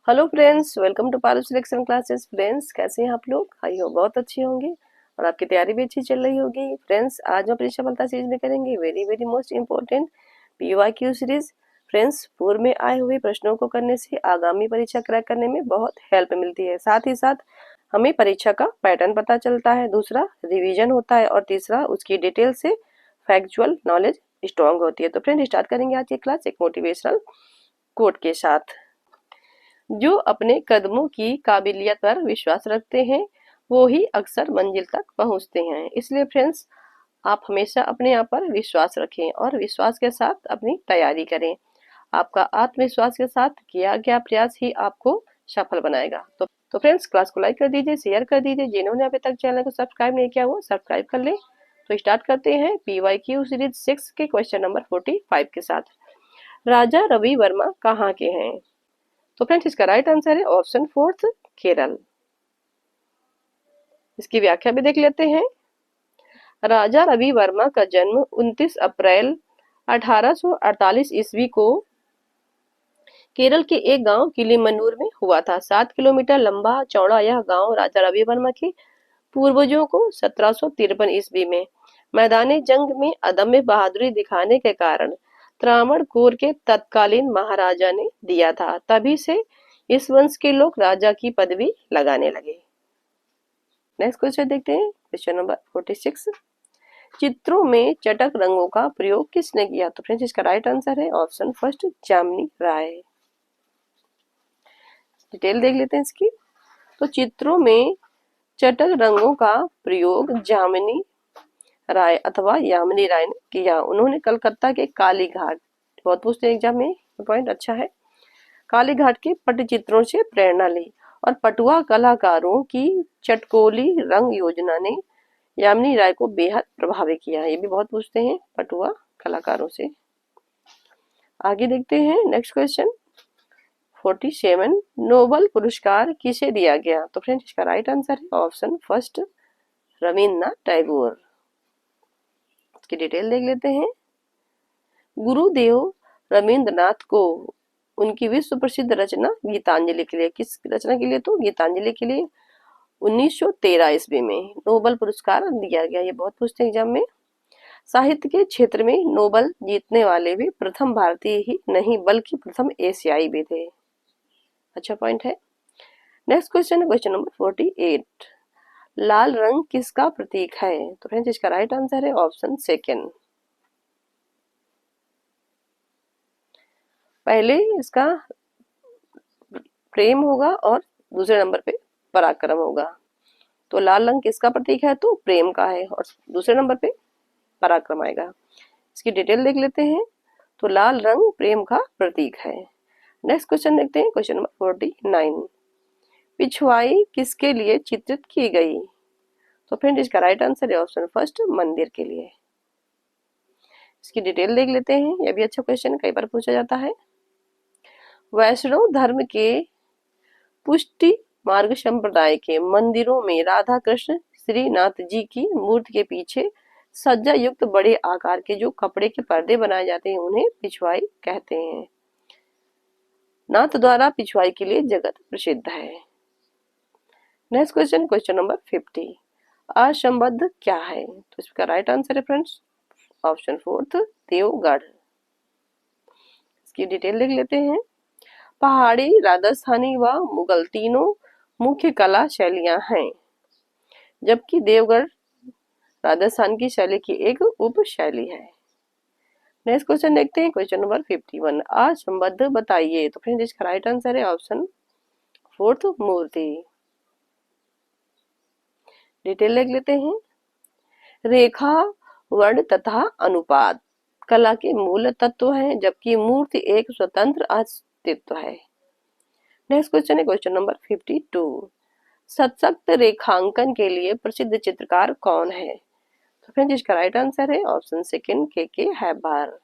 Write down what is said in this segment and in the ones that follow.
Hello friends, welcome to Paru selection classes. Friends, कैसे हैं आप लोग? आई हो बहुत अच्छे होंगे और आपकी तैयारी भी अच्छी चल रही होगी। फ्रेंड्स, आज हम परीक्षा फलता सीरीज में करेंगे very very most important PYQ series. Friends, पूर्व में आए हुए प्रश्नों को करने से आगामी परीक्षा क्रैक करने में बहुत हेल्प मिलती है। साथ ही साथ हमें परीक्षा का पैटर्न पता चलता है, दूसरा रिवीजन होता है और तीसरा उसकी डिटेल से फैक्चुअल नॉलेज स्ट्रॉन्ग होती है। तो फ्रेंड, स्टार्ट करेंगे आज की क्लास एक मोटिवेशनल कोट के साथ। जो अपने कदमों की काबिलियत पर विश्वास रखते हैं वो ही अक्सर मंजिल तक पहुंचते हैं। इसलिए फ्रेंड्स, आप हमेशा अपने आप पर विश्वास रखें और विश्वास के साथ अपनी तैयारी करें। आपका आत्मविश्वास के साथ किया गया प्रयास ही आपको सफल बनाएगा। तो फ्रेंड्स, क्लास को लाइक कर दीजिए, शेयर कर दीजिए। जिन्होंने अभी तक चैनल को सब्सक्राइब नहीं किया वो सब्सक्राइब कर ले। तो स्टार्ट करते हैं पीवाईक्यू सीरीज 6 के क्वेश्चन नंबर 45 के साथ। राजा रवि वर्मा कहाँ के हैं? तो फ्रेंड्स, इसका राइट आंसर है ऑप्शन फोर्थ, केरल। इसकी व्याख्या भी देख लेते हैं। राजा रवि वर्मा का जन्म 29 अप्रैल 1848 ईस्वी को केरल के एक गांव किलीमन्नूर में हुआ था। 7 किलोमीटर लंबा चौड़ा यह गांव राजा रवि वर्मा के पूर्वजों को 1753 ईस्वी में मैदाने जंग में अदम्य बहादुरी दिखाने के कारण त्रावणकोर के तत्कालीन महाराजा ने दिया था। तभी से इस वंश के लोग राजा की पदवी लगाने लगे। नेक्स्ट क्वेश्चन देखते हैं, क्वेश्चन नंबर 46। चित्रों में चटक रंगों का प्रयोग किसने किया? तो फ्रेंड्स, इसका राइट आंसर है ऑप्शन फर्स्ट, जामिनी राय। डिटेल देख लेते हैं इसकी। तो चित्रों में चटक रंगों का प्रयोग जामिनी राय अथवा यामिनी राय ने किया। उन्होंने कलकत्ता के काली घाट, बहुत पूछते हैं एग्जाम में, पॉइंट अच्छा है, काली घाट के पटचित्रों से प्रेरणा ली और पटुआ कलाकारों की चटकोली रंग योजना ने यामिनी राय को बेहद प्रभावित किया। ये भी बहुत पूछते हैं पटुआ कलाकारों से। आगे देखते हैं नेक्स्ट क्वेश्चन 47। नोबल पुरस्कार किसे दिया गया? तो फ्रेंड्स, इसका राइट आंसर है ऑप्शन फर्स्ट, रविन्द्रनाथ टैगोर। इसकी डिटेल देख लेते हैं। गुरुदेव रविन्द्रनाथ को उनकी विश्व प्रसिद्ध रचना गीतांजलि के लिए, किस रचना के लिए? तो गीतांजलि के लिए 1913 ईस्वी में नोबल पुरस्कार दिया गया। ये बहुत पूछते हैं एग्जाम में। साहित्य के क्षेत्र में नोबल जीतने वाले भी प्रथम भारतीय ही नहीं बल्कि प्रथम एशियाई भी थे। अच्छा पॉइंट है। नेक्स्ट क्वेश्चन है क्वेश्चन नंबर 48। लाल रंग किसका प्रतीक है? तो फ्रेंड्स, इसका राइट आंसर है ऑप्शन सेकेंड। पहले इसका प्रेम होगा और दूसरे नंबर पे पराक्रम होगा। तो लाल रंग किसका प्रतीक है? तो प्रेम का है और दूसरे नंबर पे पराक्रम आएगा। इसकी डिटेल देख लेते हैं। तो लाल रंग प्रेम का प्रतीक है। नेक्स्ट क्वेश्चन देखते हैं, क्वेश्चन नंबर 49। पिछवाई किसके लिए चित्रित की गई? तो फ्रेंड, इसका राइट आंसर है ऑप्शन फर्स्ट, मंदिर के लिए। इसकी डिटेल देख लेते हैं। यह भी अच्छा क्वेश्चन, कई बार पूछा जाता है। वैष्णव धर्म के पुष्टि मार्ग संप्रदाय के मंदिरों में राधा कृष्ण श्रीनाथ जी की मूर्ति के पीछे सज्जा युक्त बड़े आकार के जो कपड़े के पर्दे बनाए जाते हैं उन्हें पिछवाई कहते हैं। नाथ द्वारा पिछवाई के लिए जगत प्रसिद्ध है। Next question, question number 50। असंबद्ध क्या है? तो इसका राइट आंसर है फ्रेंड्स ऑप्शन फोर्थ, देवगढ़। इसकी डिटेल देख लेते हैं। पहाड़ी, राजस्थानी व मुगल तीनों मुख्य कला शैलियां हैं, जबकि देवगढ़ राजस्थान की शैली की एक उप शैली है। नेक्स्ट क्वेश्चन देखते हैं, क्वेश्चन नंबर 51। असंबद्ध बताइए। तो फ्रेंड्स, इसका राइट आंसर है ऑप्शन फोर्थ, मूर्ति। डिटेल देख लेते हैं। रेखा, वर्ण तथा अनुपात कला के मूल तत्व हैं, जबकि मूर्ति एक स्वतंत्र अस्तित्व है। नेक्स्ट क्वेश्चन है क्वेश्चन नंबर 52। सशक्त रेखांकन के लिए प्रसिद्ध चित्रकार कौन है? तो फ्रेंड्स, इसका राइट आंसर है ऑप्शन सेकंड, के हैबार।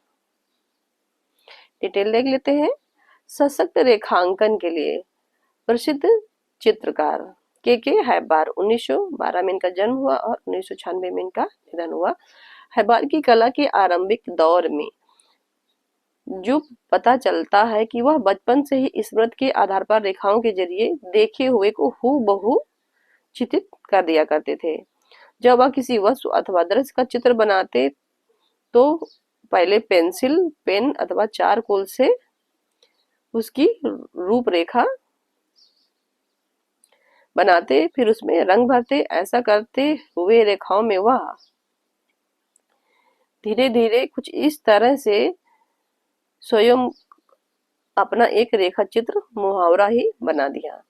डिटेल देख लेते हैं। सशक्त रेखांकन के लिए प्रसिद्ध चित्रकार के हैबार। 1912 में इनका जन्म हुआ और 1996 में इनका निधन हुआ। हैबार की कला के आरंभिक दौर में जो पता चलता है कि वह बचपन से ही स्मृति के आधार पर रेखाओं के जरिए देखे हुए को हूबहू चित्रित कर दिया करते थे। जब वह किसी वस्तु अथवा दृश्य का चित्र बनाते तो पहले पेंसिल, पेन अथवा चारकोल से उसकी रूपरेखा बनाते, फिर उसमें रंग भरते। ऐसा करते हुए रेखाओं में वह धीरे धीरे कुछ इस तरह से स्वयं अपना एक रेखा चित्र मुहावरा ही बना दिया।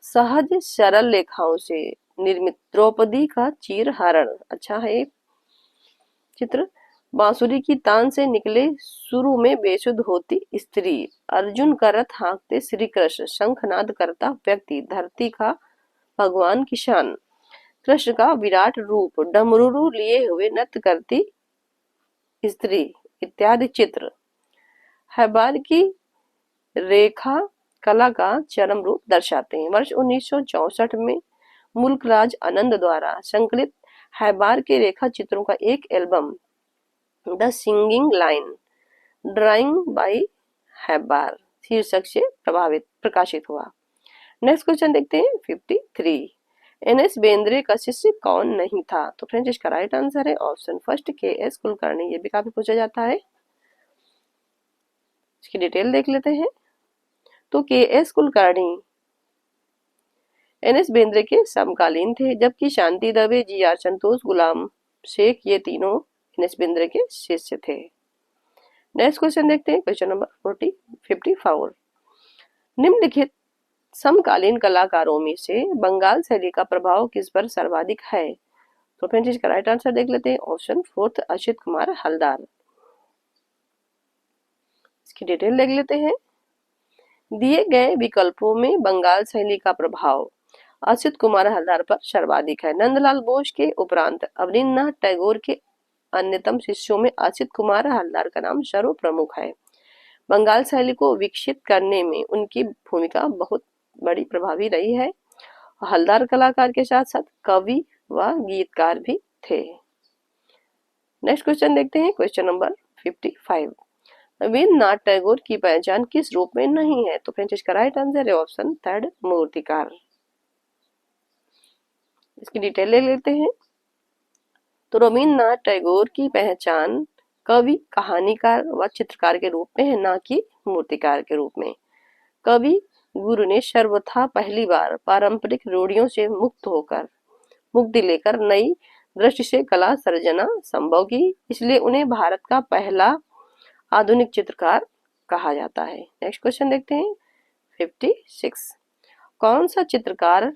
सहज सरल रेखाओं से निर्मित द्रौपदी का चीरहरण, अच्छा है चित्र। बांसुरी की तान से निकले शुरू में बेसुध होती स्त्री, अर्जुन का रथ हाँकते श्री कृष्ण, शंखनाद करता व्यक्ति, धरती का भगवान किसान, कृष्ण का विराट रूप, डमरू लिए हुए नृत्य करती स्त्री इत्यादि चित्र हैबार की रेखा कला का चरम रूप दर्शाते हैं। वर्ष 1964 में मुल्कराज आनंद द्वारा संकलित हैबार के रेखा चित्रों का एक album the singing line drawing by हैबार शीर्षक से प्रकाशित हुआ। नेक्स्ट क्वेश्चन देखते हैं 53। एन.एस. बेंद्रे का शिष्य कौन नहीं था? तो फ्रेंड्स इसका राइट आंसर है ऑप्शन फर्स्ट के.एस. कुलकर्णी। ये भी काफी पूछा जाता है, इसकी डिटेल देख लेते हैं। तो के.एस. कुलकर्णी एन.एस. बेंद्रे के समकालीन थे, जबकि शांति दवे, जी.आर. संतोष, गुलाम शेख ये तीनों एन.एस. बेंद्रे के शिष्य थे। नेक्स्ट क्वेश्चन देखते हैं, क्वेश्चन नंबर 54। निम्नलिखित समकालीन कलाकारों में से बंगाल शैली का प्रभाव किस पर सर्वाधिक है? तो फ्रेंड्स इसका राइट आंसर देख लेते हैं ऑप्शन फोर्थ असित कुमार हलदार। इसकी डिटेल देख लेते हैं। दिए गए विकल्पों में बंगाल शैली का प्रभाव असित कुमार हलदार पर सर्वाधिक है। नंदलाल बोस के उपरांत अवनींद्रनाथ टैगोर के अन्यतम शिष्यों में असित कुमार हलदार का नाम सर्व प्रमुख है। बंगाल शैली को विकसित करने में उनकी भूमिका बहुत बड़ी प्रभावी रही है। हलदार कलाकार के साथ साथ कवि व गीतकार भी थे। नेक्स्ट क्वेश्चन देखते हैं, क्वेश्चन नंबर 55। रवींद्रनाथ टैगोर की पहचान किस रूप में नहीं है? तो फ्रेंड्स इसका राइट आंसर है ऑप्शन थर्ड मूर्तिकार। इसकी डिटेल ले लेते हैं। तो रवींद्रनाथ टैगोर की पहचान कवि, कहानीकार व चित्रकार के रूप में है, ना कि मूर्तिकार के रूप में। कवि गुरु ने सर्वथा पहली बार पारंपरिक रूढ़ियों से मुक्ति लेकर नई दृष्टि से कला सर्जना संभव की, इसलिए उन्हें भारत का पहला आधुनिक चित्रकार कहा जाता है। नेक्स्ट क्वेश्चन देखते हैं 56। कौन सा चित्रकार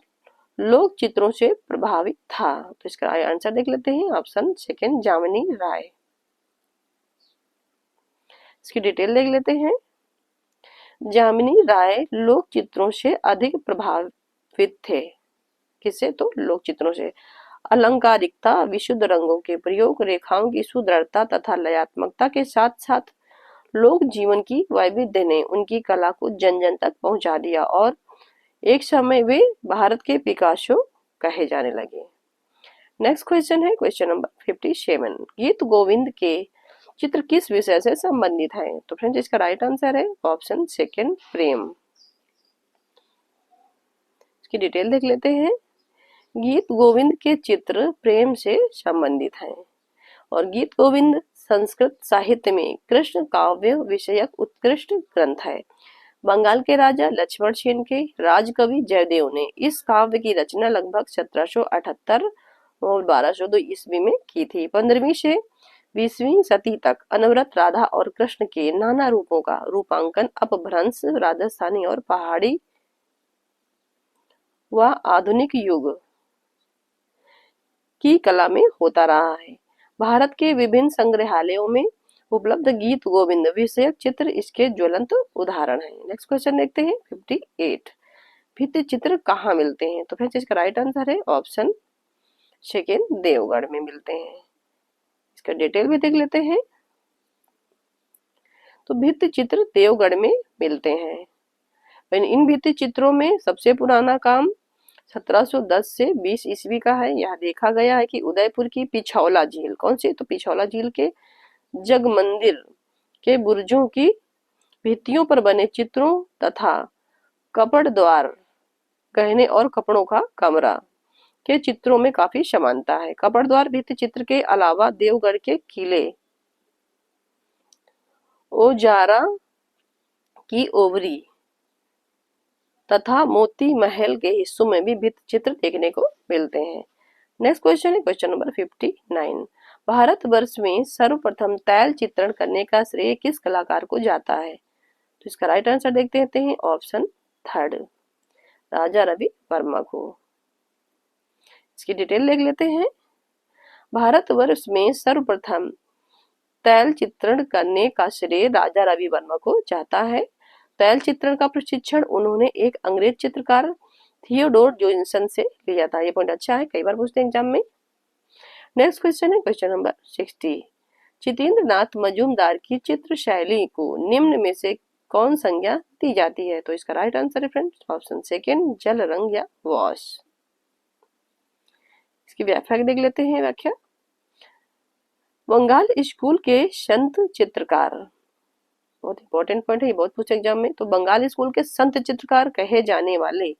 लोक चित्रों से प्रभावित था? तो इसका आंसर देख लेते हैं ऑप्शन सेकंड जामिनी राय। इसकी डिटेल देख लेते हैं। जामिनी राय लोक चित्रों से अधिक प्रभावित थे। किससे? तो लोक चित्रों से। अलंकारिकता, विशुद्ध रंगों के प्रयोग, रेखाओं की सुदृढ़ता तथा लयात्मकता के साथ साथ लोक जीवन की वैविध्य ने उनकी कला को जन जन तक पहुंचा दिया और एक समय वे भारत के पिकासो कहे जाने लगे। नेक्स्ट क्वेश्चन है क्वेश्चन नंबर 57। गीत गोविंद के चित्र किस विषय से संबंधित है? तो फ्रेंड्स इसका राइट आंसर है ऑप्शन सेकंड प्रेम। इसकी डिटेल देख लेते हैं। गीत गोविंद के चित्र प्रेम से संबंधित हैं और गीत गोविंद संस्कृत साहित्य में कृष्ण काव्य विषयक उत्कृष्ट ग्रंथ है। बंगाल के राजा लक्ष्मण सेन के राजकवि जयदेव ने इस काव्य की रचना लगभग 1778 और 1202 ईस्वी में की थी। 15वीं से 20वीं सदी तक अनवरत राधा और कृष्ण के नाना रूपों का रूपांकन अपभ्रंश राजस्थानी और पहाड़ी व आधुनिक युग की कला में होता रहा है। भारत के विभिन्न संग्रहालयों में उपलब्ध गीत गोविंद विषयक चित्र इसके ज्वलंत उदाहरण हैं। नेक्स्ट क्वेश्चन देखते हैं 58। भित्ति चित्र कहाँ मिलते हैं? तो फ्रेंड्स इसका राइट आंसर है ऑप्शन सेकेंड देवगढ़ में मिलते हैं। इसका डिटेल भी देख लेते हैं। तो भित्ति चित्र देवगढ़ में मिलते हैं। इन भित्ति चित्रों में सबसे पुराना काम 1710 से 20 ईस्वी का है। यह देखा गया है कि उदयपुर की पिछौला झील, कौन सी? तो पिछौला झील के जग मंदिर के बुर्जों की भित्तियों पर बने चित्रों तथा कपड़ द्वार, गहने और कपड़ों का कमरा के चित्रों में काफी समानता है। कपड़ द्वार भित्ति चित्र के अलावा देवगढ़ के किले, ओजारा की ओवरी तथा मोती महल के हिस्सों में भी भित्ति चित्र देखने को मिलते हैं। नेक्स्ट क्वेश्चन है क्वेश्चन नंबर 59। भारतवर्ष में सर्वप्रथम तैल चित्रण करने का श्रेय किस कलाकार को जाता है? तो इसका राइट आंसर देखते हैं ऑप्शन थर्ड, राजा रवि वर्मा को। इसकी डिटेल देख लेते हैं। भारतवर्ष में सर्वप्रथम तैल चित्रण करने का श्रेय राजा रवि वर्मा को जाता है। तैल चित्रण का प्रशिक्षण उन्होंने एक अंग्रेज चित्रकार थियोडोर जोन्सन से लिया था। ये पॉइंट अच्छा है, कई बार पूछते हैं एग्जाम में। नेक्स्ट क्वेश्चन है क्वेश्चन नंबर 60। चितेंद्र नाथ मजूमदार की चित्र शैली को निम्न में से कौन संज्ञा दी जाती है? तो इसका राइट आंसर है फ्रेंड्स ऑप्शन सेकेंड, जल रंग या वॉश। इसकी व्याख्या देख लेते हैं। व्याख्या, बंगाल स्कूल के संत चित्रकार, बहुत इंपॉर्टेंट पॉइंट है, ये बहुत पूछे एग्जाम में। तो बंगाल स्कूल के संत चित्रकार कहे जाने वाले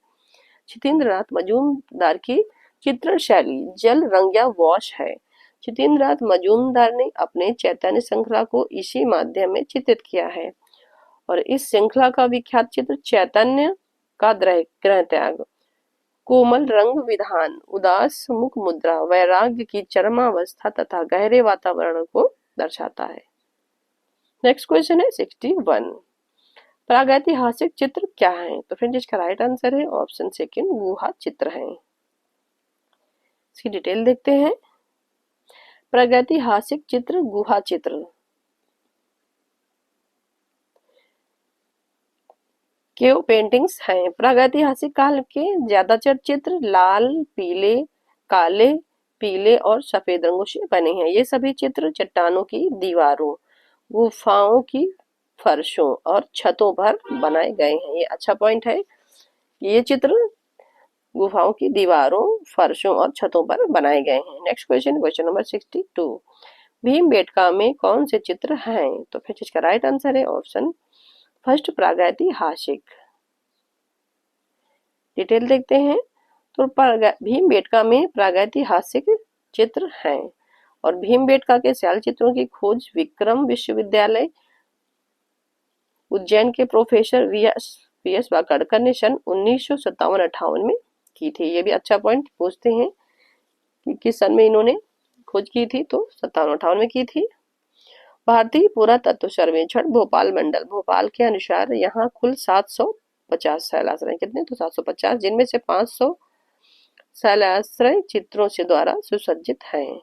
चितेंद्र नाथ मजूमदार की चित्रण शैली जल रंग या वॉश है। चितेंद्र नाथ मजूमदार ने अपने चैतन्य श्रृंखला को इसी माध्यम में चित्रित किया है और इस श्रृंखला का विख्यात चित्र चैतन्य का ग्रह त्याग, कोमल रंग विधान, उदास मुख मुद्रा, वैराग्य की चरमावस्था तथा गहरे वातावरण को दर्शाता है। नेक्स्ट क्वेश्चन है 61। प्रागैतिहासिक चित्र क्या है? तो फ्रेंड्स इसका राइट आंसर है ऑप्शन सेकंड, गुहा चित्र है। इसकी डिटेल देखते हैं। प्रागैतिहासिक चित्र गुहा चित्र के पेंटिंग्स हैं। प्रागैतिहासिक काल के ज्यादातर चित्र लाल, पीले, काले, पीले और सफेद रंगों से बने हैं। ये सभी चित्र चट्टानों की दीवारों, गुफाओं की फर्शों और छतों पर बनाए गए हैं। ये अच्छा पॉइंट है। ये चित्र गुफाओं की दीवारों, फर्शों और छतों पर बनाए गए हैं। Next question, question number 62। Bhimbetka में कौन से चित्र हैं? तो फिर इसका राइट आंसर है ऑप्शन फर्स्ट, प्रागैतिहासिक। डिटेल देखते हैं। तो भीमबेटका में प्रागैतिहासिक चित्र हैं और भीमबेटका के शैल चित्रों की खोज विक्रम विश्वविद्यालय उज्जैन के प्रोफेसर वीएस वाकड़कर ने सन 1957-58 में की थी। ये भी अच्छा पॉइंट पूछते हैं कि किस सन में इन्होंने खोज की थी, तो 57-58 में की थी। भारतीय पुरातत्व सर्वेक्षण भोपाल मंडल भोपाल के अनुसार यहाँ कुल 750 शैलाश्रय, कितने? तो 750, जिनमें से 500 शैलाश्रय चित्रों से द्वारा सुसज्जित हैं।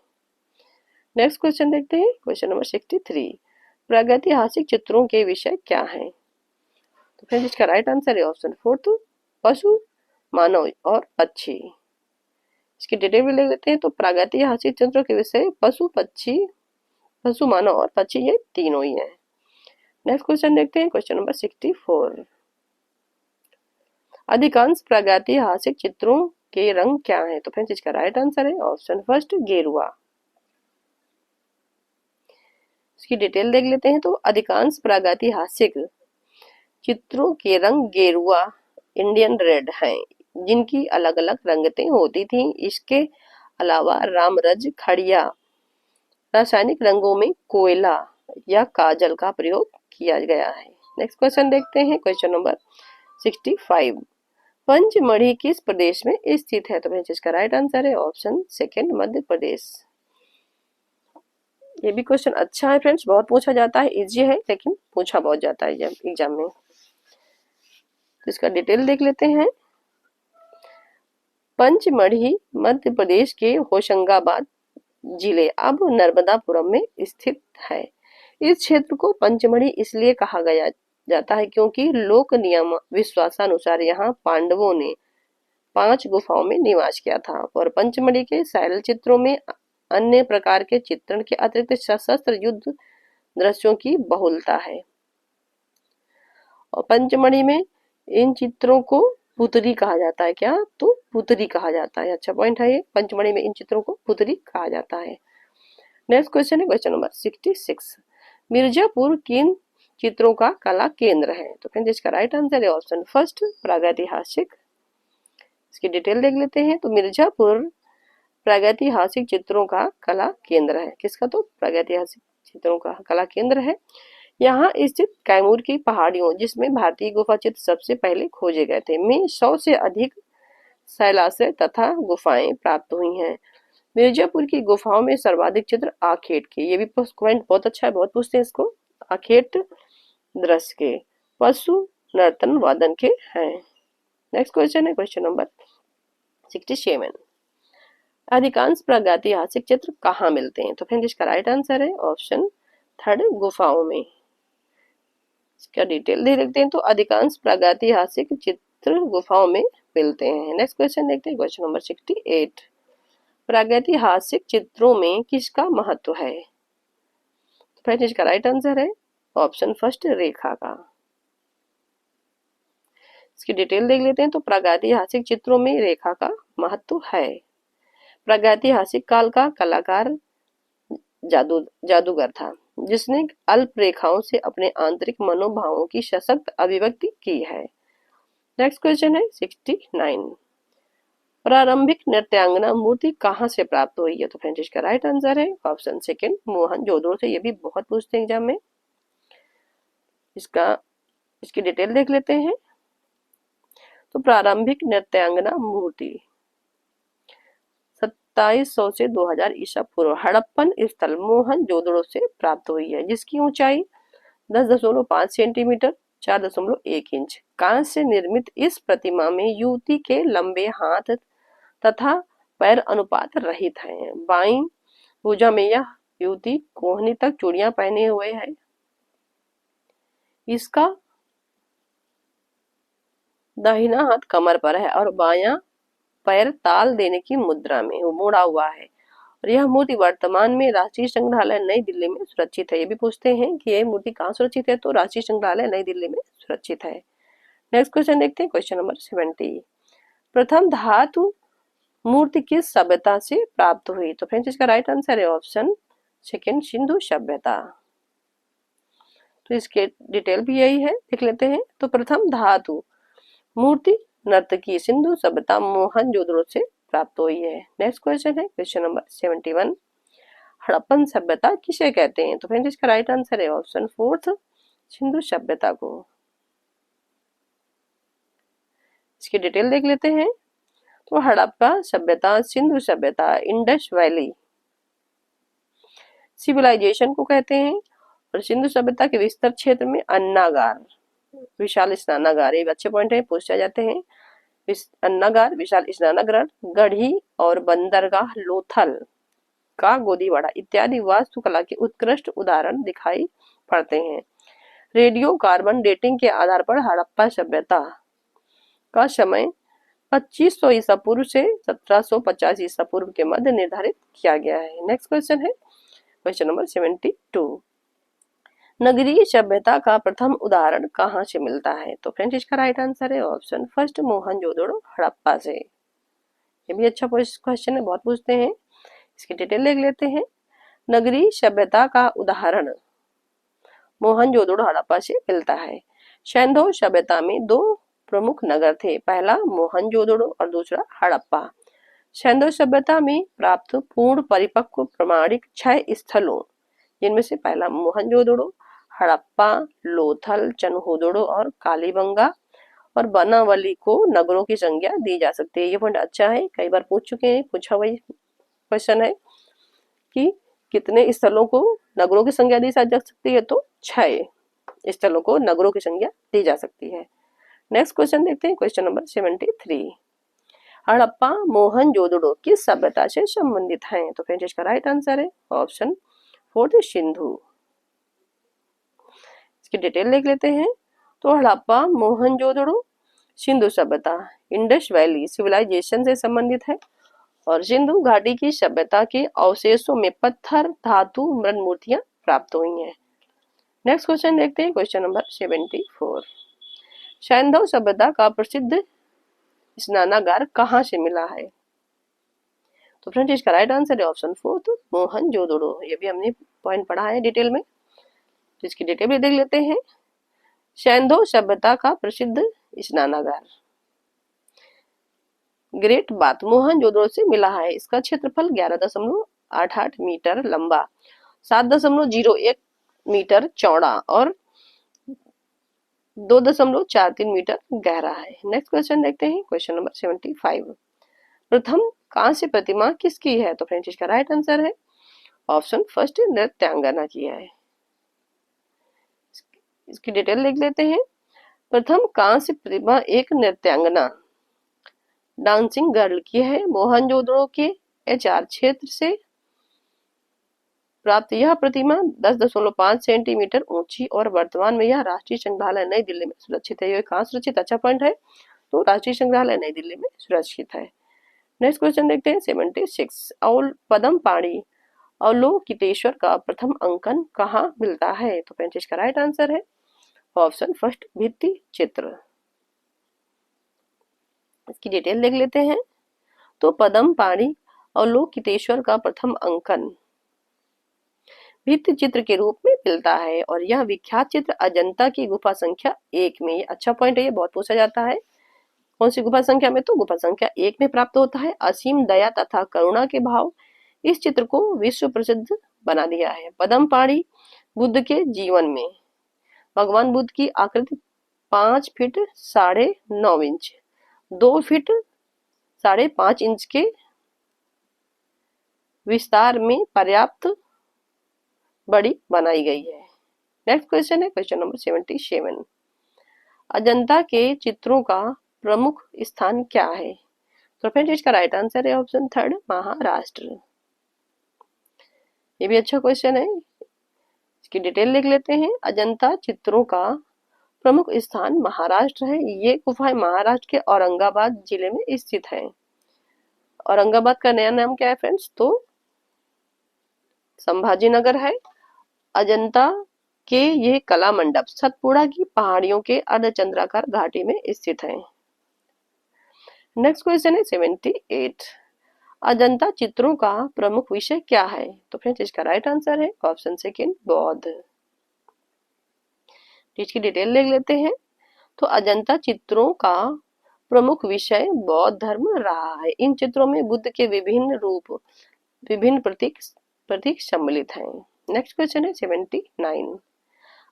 नेक्स्ट क्वेश्चन देखते हैं, क्वेश्चन नंबर 63। प्रागैतिहासिक चित्रों के विषय क्या हैं? तो फ्रेंड्स इसका राइट आंसर है ऑप्शन फोर्थ, पशु, मानव और पक्षी। इसकी डिटेल भी ले लेते हैं। तो प्रागैतिहासिक चित्रों के विषय पशु, पक्षी, पशु, मानव और पक्षी, ये तीनों ही हैं। नेक्स्ट क्वेश्चन देखते हैं, क्वेश्चन नंबर 64। अधिकांश प्रागैतिहासिक चित्रों के रंग क्या हैं? तो फ्रेंड्स इसका राइट आंसर है ऑप्शन फर्स्ट, गेरुआ। इसकी डिटेल देख लेते हैं। तो अधिकांश प्रागैतिहासिक चित्रों के रंग गेरुआ, इंडियन रेड हैं, जिनकी अलग अलग रंगतें होती थीं। इसके अलावा रामरज, खड़िया, रासायनिक रंगों में कोयला या काजल का प्रयोग किया गया है। नेक्स्ट क्वेश्चन देखते हैं, क्वेश्चन नंबर 65। पंचमढ़ी किस प्रदेश में स्थित है? तो इसका राइट आंसर है ऑप्शन सेकंड, मध्य प्रदेश। ये भी क्वेश्चन अच्छा है फ्रेंड्स, बहुत पूछा जाता है, इजी है लेकिन पूछा बहुत जाता है एग्जाम में। तो इसका डिटेल देख लेते हैं। पंचमढ़ी मध्य प्रदेश के होशंगाबाद जिले अब नर्मदापुरम में स्थित है। इस क्षेत्र को पंचमढ़ी इसलिए कहा गया जाता है क्योंकि लोक नियम विश्वासानुसार यहाँ पांडवों ने 5 गुफाओं में निवास किया था और पंचमढ़ी के शैल चित्रों में अन्य प्रकार के चित्रण के अतिरिक्त सशस्त्र युद्ध दृश्यों की बहुलता है और पंचमढ़ी में इन चित्रों को पुतरी कहा जाता है। क्या? तो पुतरी कहा जाता है। अच्छा पॉइंट है ये, पंचमढ़ी में इन चित्रों को पुतरी कहा जाता है। नेक्स्ट क्वेश्चन है क्वेश्चन नंबर 66। मिर्जापुर किन चित्रों का कला केंद्र है? तो फ्रेंड्स इसका राइट आंसर है ऑप्शन फर्स्ट प्रागैतिहासिक। इसकी डिटेल देख लेते हैं। तो मिर्जापुर प्रागैतिहासिक चित्रों का कला केंद्र है। किसका? तो प्रागैतिहासिक चित्रों का कला केंद्र है। यहाँ स्थित कैमूर की पहाड़ियों, जिसमें भारतीय गुफा चित्र सबसे पहले खोजे गए थे, में 100 से अधिक शैलाश्रय तथा गुफाएं प्राप्त हुई हैं। मिर्जापुर की गुफाओं में सर्वाधिक चित्र आखेट के, ये भी पॉइंट बहुत अच्छा है, बहुत पूछते हैं इसको, आखेट दृश्य के, पशु नर्तन वादन के हैं। नेक्स्ट क्वेश्चन है क्वेश्चन नंबर 67। अधिकांश प्रागैतिहासिक चित्र कहाँ मिलते हैं? तो फ्रेंड्स इसका राइट आंसर है ऑप्शन थर्ड गुफाओं में। इसका डिटेल दे देखते हैं। तो अधिकांश प्रागैतिहासिक चित्र गुफाओं में मिलते हैं। नेक्स्ट क्वेश्चन देखते हैं क्वेश्चन नंबर 68। प्रागैतिहासिक चित्रों में किसका महत्व है? तो फ्रेंड्स इसका राइट आंसर है ऑप्शन फर्स्ट रेखा का। इसकी डिटेल देख लेते हैं। तो प्रागैतिहासिक चित्रों में रेखा का महत्व है। प्रागैतिहासिक काल का कलाकार जादूगर था, जिसने अल्प रेखाओं से अपने आंतरिक मनोभावों की सशक्त अभिव्यक्ति की है। नेक्स्ट क्वेश्चन है 69। प्रारंभिक नृत्यांगना मूर्ति कहाँ से प्राप्त हुई है? तो फ्रेंड्स इसका राइट आंसर है ऑप्शन सेकंड मोहनजोदड़ो से। ये भी बहुत पूछते हैं एग्जाम में। इसकी डिटेल देख लेते हैं। तो प्रारंभिक नृत्यांगना मूर्ति 2700 से 2000 ईसा पूर्व हड़प्पन स्थल मोहनजोदड़ो से प्राप्त हुई है, जिसकी ऊंचाई 10.5 सेंटीमीटर 4.1 इंच। कांस्य से निर्मित इस प्रतिमा में युवती के लंबे हाथ तथा पैर अनुपात रहित हैं। बाईं भुजा में यह युवती कोहनी तक चूड़ियां पहने हुए है। इसका दाहिना हाथ कमर पर है और बायां पैर ताल देने की मुद्रा में मुड़ा हुआ है। और यह मूर्ति वर्तमान में राष्ट्रीय संग्रहालय नई दिल्ली में सुरक्षित है। ये भी पूछते हैं कि यह मूर्ति कहाँ सुरक्षित है? तो राष्ट्रीय संग्रहालय नई दिल्ली में सुरक्षित है। नेक्स्ट क्वेश्चन देखते हैं क्वेश्चन नंबर 70। प्रथम धातु मूर्ति किस सभ्यता से प्राप्त हुई? तो फ्रेंड्स इसका राइट आंसर है ऑप्शन सेकंड सिंधु सभ्यता। तो इसके डिटेल भी यही है, देख लेते हैं। तो प्रथम धातु मूर्ति नर्तकी सिंधु सभ्यता मोहनजोदड़ो से प्राप्त हुई है। नेक्स्ट क्वेश्चन है क्वेश्चन नंबर 71। हड़प्पन सभ्यता किसे कहते हैं? तो फ्रेंड्स इसका राइट आंसर है ऑप्शन फोर्थ सिंधु सभ्यता को। इसकी डिटेल देख लेते हैं। तो हड़प्पा सभ्यता, सिंधु सभ्यता, इंडस वैली सिविलाइजेशन को कहते हैं। और सिंधु सभ्यता के विस्तर क्षेत्र में अन्नागार, विशाल स्नानागार, ये अच्छे पॉइंट है, पूछे जाते हैं। अन्नागार, विशाल स्नानागार, गढ़ी और बंदरगाह लोथल का गोदीवाड़ा इत्यादि वास्तुकला के उत्कृष्ट उदाहरण दिखाई पड़ते हैं। रेडियो कार्बन डेटिंग के आधार पर हड़प्पा सभ्यता का समय 2500 ईसा पूर्व से 1750 ईसा पूर्व के मध्य निर्धारित किया गया है। नेक्स्ट क्वेश्चन है क्वेश्चन नंबर 72। नगरीय सभ्यता का प्रथम उदाहरण कहाँ से मिलता है? तो फ्रेंड्स इसका राइट आंसर है ऑप्शन फर्स्ट मोहनजोदड़ो हड़प्पा से। ये भी अच्छा क्वेश्चन है, बहुत पूछते हैं। इसकी डिटेल देख लेते हैं। नगरीय सभ्यता का उदाहरण मोहनजोदड़ो हड़प्पा से मिलता है। सिंधु सभ्यता में दो प्रमुख नगर थे, पहला मोहनजोदड़ो और दूसरा हड़प्पा। सिंधु सभ्यता में प्राप्त पूर्ण परिपक्व प्रमाणिक 6 स्थलों, जिनमें से पहला मोहनजोदड़ो, हड़प्पा, लोथल, चनहुदड़ो और कालीबंगा और बनावली को नगरों की संज्ञा दी जा सकती है। ये पॉइंट अच्छा है, कई बार पूछ चुके हैं, पूछा हुआ क्वेश्चन है कि कितने स्थलों को नगरों की संज्ञा दी जा सकती है? तो 6 स्थलों को नगरों की संज्ञा दी जा सकती है। नेक्स्ट क्वेश्चन देखते हैं क्वेश्चन नंबर 73। हड़प्पा मोहनजोदड़ो किस सभ्यता से संबंधित हैं? तो फ्रेंड्स इसका राइट आंसर है ऑप्शन फोर्थ सिंधु। इसकी डिटेल देख लेते हैं। तो हड़प्पा मोहनजोदड़ो सिंधु सभ्यता इंडस वैली सिविलाइजेशन से संबंधित है और सिंधु घाटी की सभ्यता के अवशेषों में पत्थर, धातु, मृद मूर्तियां प्राप्त हुई हैं। नेक्स्ट क्वेश्चन देखते हैं क्वेश्चन नंबर 74। सिंधु सभ्यता का प्रसिद्ध स्नानागार कहाँ से मिला है? तो फ्रेंड्स इसका राइट आंसर है ऑप्शन फोर्थ मोहनजोदड़ो। ये भी हमने पॉइंट पढ़ा है डिटेल में। तो इसकी डिटेल भी देख लेते हैं। सैंधो सभ्यता का प्रसिद्ध स्नानागार, ग्रेट बाथ मोहनजोदड़ो से मिला है। इसका क्षेत्रफल 11.88 मीटर लंबा, 7.01 मीटर चौड़ा और 2.43 मीटर गहरा है। नेक्स्ट क्वेश्चन देखते हैं, क्वेश्चन नंबर 75। प्रथम कांस्य प्रतिमा किसकी है? तो फ्रेंड्स इसका राइट आंसर है ऑप्शन फर्स्ट, नृत्यांगना की है। इसकी डिटेल लिख लेते हैं। प्रथम कांस्य प्रतिमा एक नृत्यांगना डांसिंग गर्ल की है। मोहनजोदड़ो के HR क्षेत्र से प्राप्त यह प्रतिमा 10.5 सेंटीमीटर ऊंची और वर्तमान में यह राष्ट्रीय संग्रहालय नई दिल्ली में सुरक्षित है। ये कहाँ सुरक्षित? अच्छा पॉइंट है, तो राष्ट्रीय संग्रहालय नई दिल्ली में सुरक्षित है। नेक्स्ट क्वेश्चन देखते हैं 76। और पद्म पाणी अवलोकितेश्वर का प्रथम अंकन कहाँ मिलता है? तो फ्रेंड्स इसका राइट आंसर है ऑप्शन फर्स्ट, भित्ति चित्र। इसकी डिटेल देख लेते हैं। तो पद्म पाणी अवलोकितेश्वर का प्रथम अंकन भित्ति चित्र के रूप में मिलता है और यह विख्यात चित्र अजंता की गुफा संख्या 1 में, अच्छा पॉइंट है, ये बहुत पूछा जाता है। कौन सी गुफा संख्या में? तो गुफा संख्या 1 में प्राप्त होता है। असीम दया तथा करुणा के भाव इस चित्र को विश्व प्रसिद्ध बना दिया है। पद्म पाणी बुद्ध के जीवन में भगवान बुद्ध की आकृति 5 फीट 9.5 इंच, 2 फीट 5.5 इंच के विस्तार में पर्याप्त बड़ी बनाई गई है। नेक्स्ट क्वेश्चन है क्वेश्चन नंबर 77। अजंता के चित्रों का प्रमुख स्थान क्या है? तो फ्रेंड्स इसका राइट आंसर है ऑप्शन थर्ड, महाराष्ट्र। ये भी अच्छा क्वेश्चन है, इसकी डिटेल लिख लेते हैं। अजंता चित्रों का प्रमुख स्थान महाराष्ट्र है। ये गुफाएं महाराष्ट्र के औरंगाबाद जिले में स्थित है। औरंगाबाद का नया नाम क्या है फ्रेंड्स? तो संभाजी नगर है। अजंता के ये कला मंडप सतपुड़ा की पहाड़ियों के अर्धचंद्राकार घाटी में स्थित है। नेक्स्ट क्वेश्चन है 78। अजंता चित्रों का प्रमुख विषय क्या है? तो फ्रेंड्स इसका राइट आंसर है ऑप्शन सेकंड, बौद्ध। इसकी डिटेल देख लेते हैं। तो अजंता चित्रों का प्रमुख विषय बौद्ध धर्म रहा है। इन चित्रों में बुद्ध के विभिन्न रूप, विभिन्न प्रतीक सम्मिलित हैं। नेक्स्ट क्वेश्चन है 79।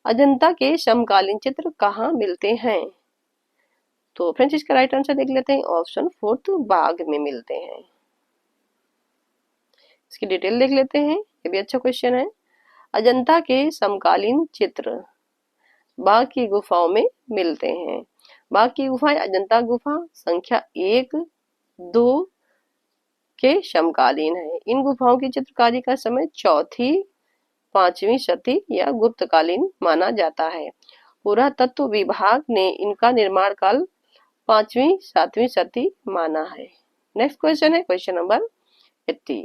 अजंता के समकालीन चित्र कहाँ मिलते हैं? तो फ्रेंड्स इसका राइट आंसर देख लेते हैं ऑप्शन फोर्थ, बाग में मिलते हैं। इसकी डिटेल देख लेते हैं, ये भी अच्छा क्वेश्चन है। अजंता के समकालीन चित्र बाग की गुफाओं में मिलते हैं। बाग की गुफाएं अजंता गुफा संख्या 1, 2 के समकालीन है। इन गुफाओं की चित्रकारी का समय 4वीं 5वीं शती या गुप्तकालीन माना जाता है। पुरातत्व विभाग ने इनका निर्माण काल 5वीं 7वीं शती माना है। नेक्स्ट क्वेश्चन है क्वेश्चन नंबर 80।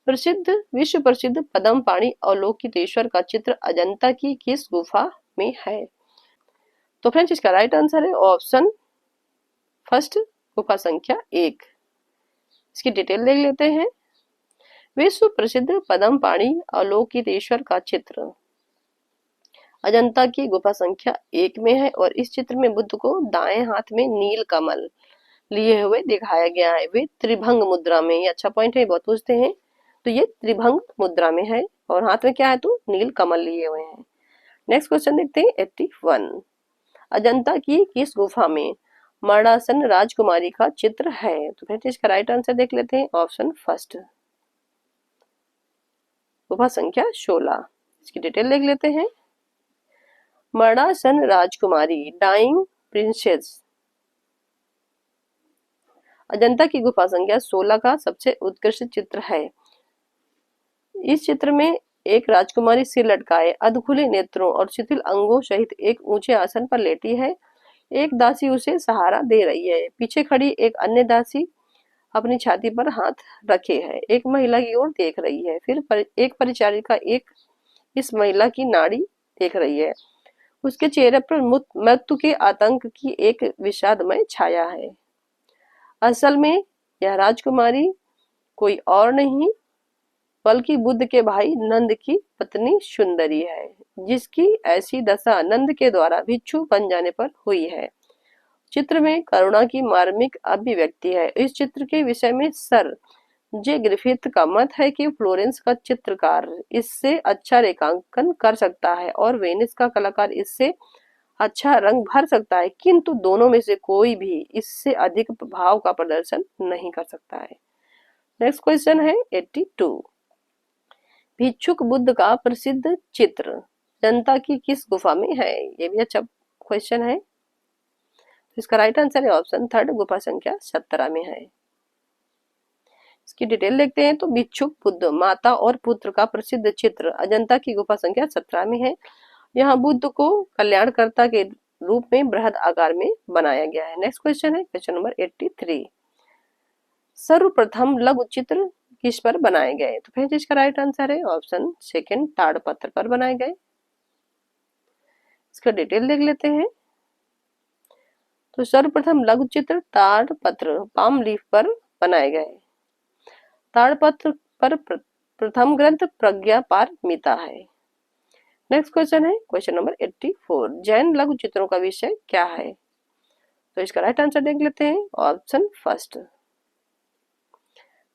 विश्व प्रसिद्ध पद्म पाणी अवलोकितेश्वर का चित्र अजंता की किस गुफा में है? तो फ्रेंड्स इसका राइट आंसर है ऑप्शन फर्स्ट, गुफा संख्या 1। इसकी डिटेल देख लेते हैं। विश्व प्रसिद्ध पद्म पाणी अवलोकितेश्वर का चित्र अजंता की गुफा संख्या 1 में है और इस चित्र में बुद्ध को दाएं हाथ में नील कमल लिए हुए दिखाया गया है। वे त्रिभंग मुद्रा में, ये अच्छा पॉइंट है, बहुत पूछते हैं। तो ये त्रिभंग मुद्रा में है और हाथ में क्या है? तो नील कमल लिए हुए हैं। नेक्स्ट क्वेश्चन देखते हैं 81। अजंता की किस गुफा में मरणासन राजकुमारी का चित्र है? तो फिर इसका राइट आंसर देख लेते हैं ऑप्शन फर्स्ट, गुफा संख्या 16। इसकी डिटेल देख लेते हैं। मरणासन राजकुमारी, डाइंग प्रिंसेस, अजंता की गुफा संख्या 16 का सबसे उत्कृष्ट चित्र है। इस चित्र में एक राजकुमारी सिर लटकाए, अधखुले नेत्रों और शिथिल अंगों सहित एक ऊंचे आसन पर लेटी है। एक दासी उसे सहारा दे रही है। पीछे खड़ी एक अन्य दासी अपनी छाती पर हाथ रखे है, एक महिला की ओर देख रही है। फिर एक परिचारिका इस महिला की नाड़ी देख रही है। उसके चेहरे पर मृत्यु के आतंक की एक विषादमय छाया है। असल में यह राजकुमारी कोई और नहीं बल्कि बुद्ध के भाई नंद की पत्नी सुंदरी है। जिसकी ऐसी दशा नंद के द्वारा भिक्षु बन जाने पर हुई है। चित्र में करुणा की मार्मिक अभिव्यक्ति है। इस चित्र के विषय में सर जे ग्रिफिथ का मत है कि फ्लोरेंस का चित्रकार इससे अच्छा रेखांकन कर सकता है और वेनिस का कलाकार इससे अच्छा रंग भर सकता है, किंतु दोनों में से कोई भी इससे अधिक भाव का प्रदर्शन नहीं कर सकता है। नेक्स्ट क्वेश्चन है 82। भिक्षुक बुद्ध का प्रसिद्ध चित्र जनता की किस गुफा में है? ये भी अच्छा क्वेश्चन है। इसका राइट आंसर है ऑप्शन थर्ड, गुफा संख्या 17 में है। इसकी डिटेल देखते हैं तो भिक्षुक बुद्ध माता और पुत्र का प्रसिद्ध चित्र अजंता की गुफा संख्या 17 में है। यहाँ बुद्ध को कल्याणकर्ता के रूप में बृहद आकार में बनाया गया है। नेक्स्ट क्वेश्चन है क्वेश्चन नंबर 83। सर्वप्रथम लघु चित्र किस पर बनाए गए? तो फ्रेंड्स इसका राइट आंसर है ऑप्शन सेकंड, ताड़पत्र पर बनाए गए। इसका डिटेल देख लेते हैं तो सर्वप्रथम लघु चित्र ताड़पत्र पाम लीफ पर बनाए गए। ताड़पत्र पर प्रथम ग्रंथ प्रज्ञा पारमिता है। नेक्स्ट क्वेश्चन है क्वेश्चन नंबर 84। जैन लघु चित्रों का विषय क्या है? तो इसका राइट आंसर देख लेते हैं ऑप्शन फर्स्ट,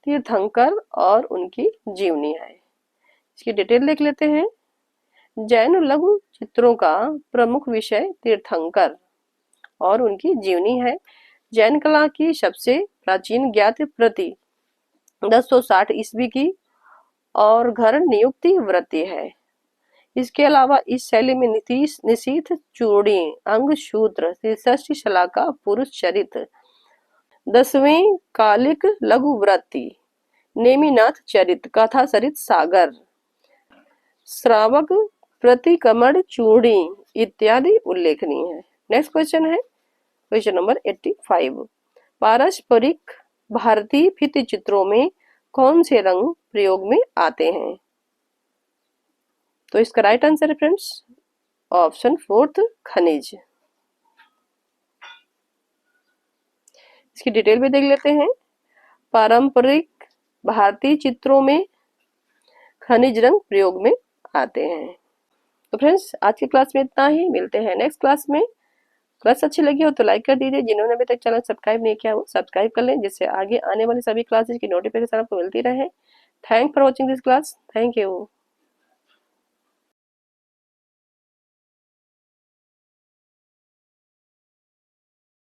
तीर्थंकर और उनकी जीवनी है। इसकी डिटेल देख लेते हैं। जैन लघु चित्रों का प्रमुख विषय तीर्थंकर और उनकी जीवनी है। जैन कला की सबसे प्राचीन ज्ञात प्रति 1060 ईस्वी की और घर नियुक्ति वृत्ति है। इसके अलावा इस शैली में निशीथ चूड़ी, अंग सूत्र, षष्ठी शलाका, पुरुष चरित्र, 10वीं कालिक लघु वृत्ति, नेमिनाथ चरित, कथा सरित सागर, श्रावक प्रतिकमण चूड़ी इत्यादि उल्लेखनीय है। नेक्स्ट क्वेश्चन है क्वेश्चन नंबर 85। पारस्परिक भारतीय भित्ति चित्रों में कौन से रंग प्रयोग में आते हैं? तो इसका राइट आंसर है फ्रेंड्स ऑप्शन फोर्थ, खनिज। इसकी डिटेल भी देख लेते हैं। पारंपरिक भारतीय चित्रों में खनिज रंग प्रयोग में आते हैं। तो फ्रेंड्स आज की क्लास में इतना ही, मिलते हैं नेक्स्ट क्लास में। क्लास अच्छी लगी हो तो लाइक कर दीजिए, जिन्होंने अभी तक चैनल सब्सक्राइब नहीं किया वो सब्सक्राइब कर लें, जिससे आगे आने वाली सभी क्लासेस की नोटिफिकेशन आपको मिलती रहे। Thank for watching this class. Thank you.